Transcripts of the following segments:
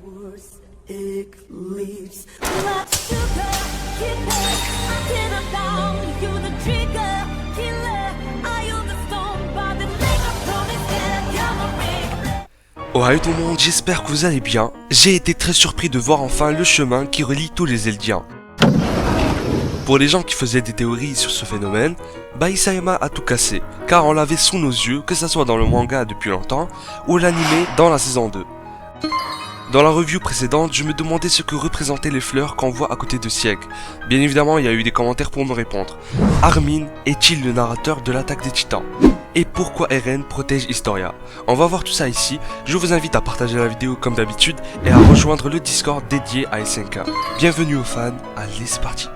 worst eclipse. Blood sugar, killer, I didn't down. You the trigger, killer. I own the stone by the lake of promise that you're Ohio tout le monde, j'espère que vous allez bien. J'ai été très surpris de voir enfin le chemin qui relie tous les Eldiens. Pour les gens qui faisaient des théories sur ce phénomène, Isayama a tout cassé, car on l'avait sous nos yeux, que ça soit dans le manga depuis longtemps, ou l'anime dans la saison 2. Dans la review précédente, je me demandais ce que représentaient les fleurs qu'on voit à côté de Sieg. Bien évidemment, il y a eu des commentaires pour me répondre. Armin est-il le narrateur de l'attaque des titans? Et pourquoi Eren protège Historia? On va voir tout ça ici. Je vous invite à partager la vidéo comme d'habitude et à rejoindre le Discord dédié à SNK. Bienvenue aux fans, allez c'est parti.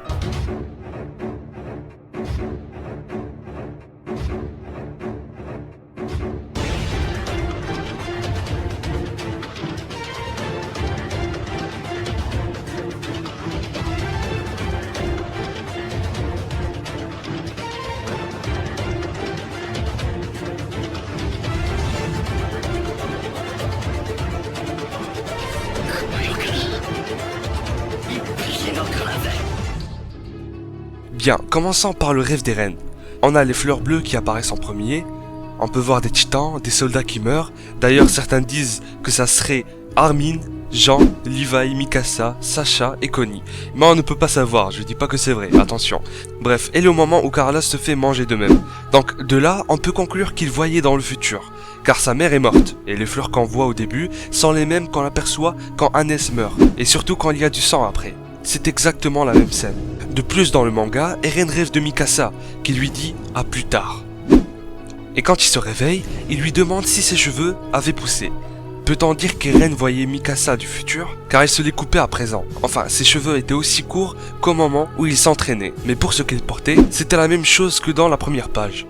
Bien, commençons par le rêve d'Eren. On a les fleurs bleues qui apparaissent en premier, on peut voir des titans, des soldats qui meurent, d'ailleurs certains disent que ça serait Armin, Jean, Levi, Mikasa, Sasha et Connie. Mais on ne peut pas savoir, je dis pas que c'est vrai, attention. Bref, et le moment où Carla se fait manger d'eux-mêmes. Donc de là, on peut conclure qu'il voyait dans le futur, car sa mère est morte, et les fleurs qu'on voit au début sont les mêmes qu'on aperçoit quand Hannes meurt, et surtout quand il y a du sang après. C'est exactement la même scène. De plus dans le manga, Eren rêve de Mikasa, qui lui dit « à plus tard ». Et quand il se réveille, il lui demande si ses cheveux avaient poussé. Peut-on dire qu'Eren voyait Mikasa du futur? Car il se les coupait à présent. Enfin, ses cheveux étaient aussi courts qu'au moment où il s'entraînait. Mais pour ce qu'il portait, c'était la même chose que dans la première page.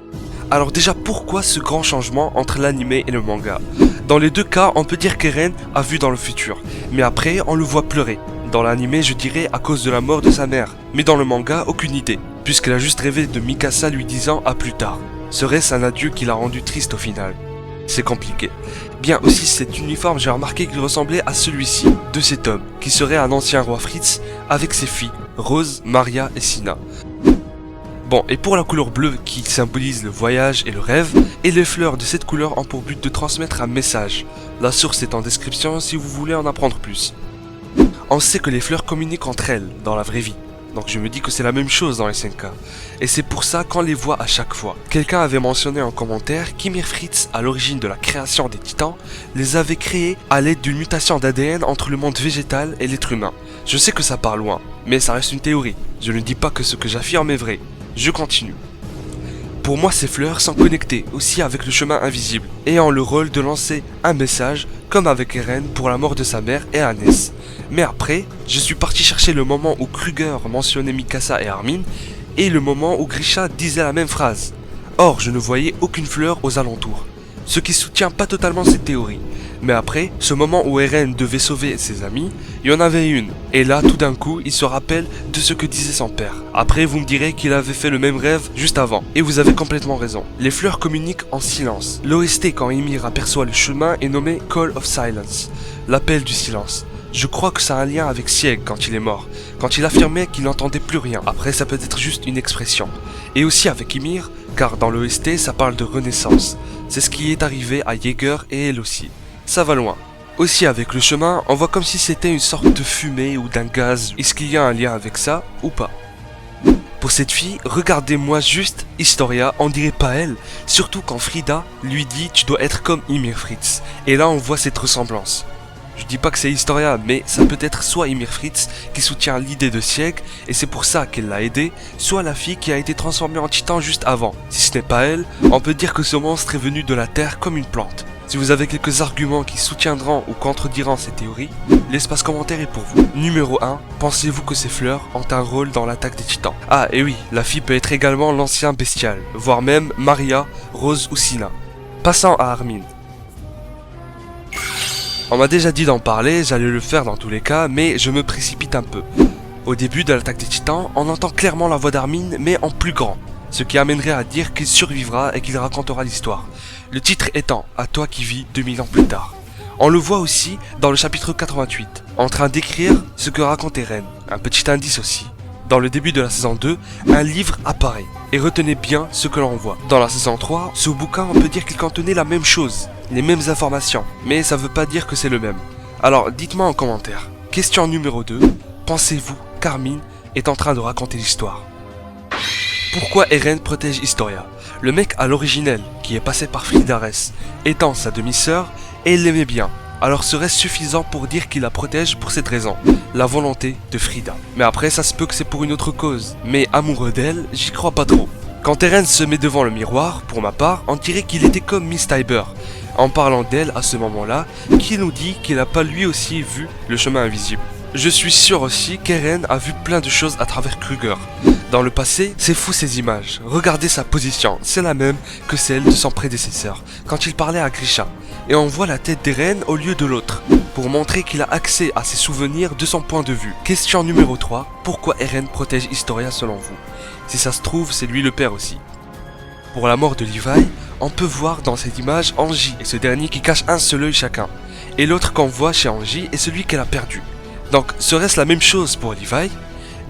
Alors déjà, pourquoi ce grand changement entre l'anime et le manga? Dans les deux cas, on peut dire qu'Eren a vu dans le futur. Mais après, on le voit pleurer. Dans l'anime, je dirais à cause de la mort de sa mère. Mais dans le manga, aucune idée. Puisqu'elle a juste rêvé de Mikasa lui disant à plus tard. Serait-ce un adieu qui l'a rendu triste au final? C'est compliqué. Bien aussi cet uniforme, j'ai remarqué qu'il ressemblait à celui-ci, de cet homme, qui serait un ancien roi Fritz, avec ses filles, Rose, Maria et Sina. Bon, et pour la couleur bleue qui symbolise le voyage et le rêve, et les fleurs de cette couleur ont pour but de transmettre un message. La source est en description si vous voulez en apprendre plus. On sait que les fleurs communiquent entre elles, dans la vraie vie. Donc je me dis que c'est la même chose dans SNK. Et c'est pour ça qu'on les voit à chaque fois. Quelqu'un avait mentionné en commentaire qu'Ymir Fritz, à l'origine de la création des titans, les avait créés à l'aide d'une mutation d'ADN entre le monde végétal et l'être humain. Je sais que ça part loin, mais ça reste une théorie. Je ne dis pas que ce que j'affirme est vrai. Je continue. Pour moi, ces fleurs sont connectées aussi avec le chemin invisible, ayant le rôle de lancer un message, comme avec Eren pour la mort de sa mère et Hannes. Mais après, je suis parti chercher le moment où Kruger mentionnait Mikasa et Armin, et le moment où Grisha disait la même phrase. Or, je ne voyais aucune fleur aux alentours, ce qui soutient pas totalement cette théorie. Mais après, ce moment où Eren devait sauver ses amis, il y en avait une. Et là, tout d'un coup, il se rappelle de ce que disait son père. Après, vous me direz qu'il avait fait le même rêve juste avant. Et vous avez complètement raison. Les fleurs communiquent en silence. L'OST quand Ymir aperçoit le chemin est nommé Call of Silence, l'appel du silence. Je crois que ça a un lien avec Sieg quand il est mort, quand il affirmait qu'il n'entendait plus rien. Après, ça peut être juste une expression. Et aussi avec Ymir, car dans l'OST, ça parle de renaissance. C'est ce qui est arrivé à Jaeger et elle aussi. Ça va loin. Aussi avec le chemin, on voit comme si c'était une sorte de fumée ou d'un gaz. Est-ce qu'il y a un lien avec ça ou pas? Pour cette fille, regardez-moi juste Historia, on dirait pas elle. Surtout quand Frida lui dit tu dois être comme Ymir Fritz. Et là on voit cette ressemblance. Je dis pas que c'est Historia, mais ça peut être soit Ymir Fritz qui soutient l'idée de Sieg et c'est pour ça qu'elle l'a aidé, soit la fille qui a été transformée en titan juste avant. Si ce n'est pas elle, on peut dire que ce monstre est venu de la terre comme une plante. Si vous avez quelques arguments qui soutiendront ou contrediront ces théories, l'espace commentaire est pour vous. Numéro 1, pensez-vous que ces fleurs ont un rôle dans l'attaque des titans? Ah et oui, la fille peut être également l'ancien bestial, voire même Maria, Rose ou Sina. Passons à Armin. On m'a déjà dit d'en parler, j'allais le faire dans tous les cas, mais je me précipite un peu. Au début de l'attaque des titans, on entend clairement la voix d'Armin, mais en plus grand, ce qui amènerait à dire qu'il survivra et qu'il racontera l'histoire. Le titre étant « À toi qui vis 2000 ans plus tard ». On le voit aussi dans le chapitre 88, en train d'écrire ce que raconte Eren. Un petit indice aussi. Dans le début de la saison 2, un livre apparaît. Et retenez bien ce que l'on voit. Dans la saison 3, ce bouquin, on peut dire qu'il contenait la même chose, les mêmes informations, mais ça veut pas dire que c'est le même. Alors dites-moi en commentaire. Question numéro 2. Pensez-vous qu'Armin est en train de raconter l'histoire? Pourquoi Eren protège Historia? Le mec à l'originel, qui est passé par Fridares, étant sa demi-sœur, et il l'aimait bien. Alors serait-ce suffisant pour dire qu'il la protège pour cette raison? La volonté de Frida. Mais après ça se peut que c'est pour une autre cause. Mais amoureux d'elle, j'y crois pas trop. Quand Eren se met devant le miroir, pour ma part, on dirait qu'il était comme Miss Tiber. En parlant d'elle à ce moment-là, qui nous dit qu'il n'a pas lui aussi vu le chemin invisible. Je suis sûr aussi qu'Eren a vu plein de choses à travers Kruger. Dans le passé, c'est fou ces images. Regardez sa position, c'est la même que celle de son prédécesseur, quand il parlait à Grisha. Et on voit la tête d'Eren au lieu de l'autre, pour montrer qu'il a accès à ses souvenirs de son point de vue. Question numéro 3, pourquoi Eren protège Historia selon vous? Si ça se trouve, c'est lui le père aussi. Pour la mort de Levi, on peut voir dans cette image Angie et ce dernier qui cache un seul œil chacun. Et l'autre qu'on voit chez Angie est celui qu'elle a perdu. Donc, serait-ce la même chose pour Levi?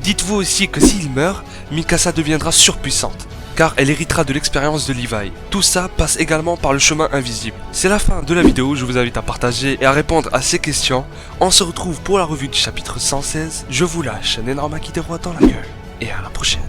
Dites-vous aussi que s'il meurt, Mikasa deviendra surpuissante, car elle héritera de l'expérience de Levi. Tout ça passe également par le chemin invisible. C'est la fin de la vidéo, je vous invite à partager et à répondre à ces questions. On se retrouve pour la revue du chapitre 116. Je vous lâche un énorme acquis des rois dans la gueule, et à la prochaine.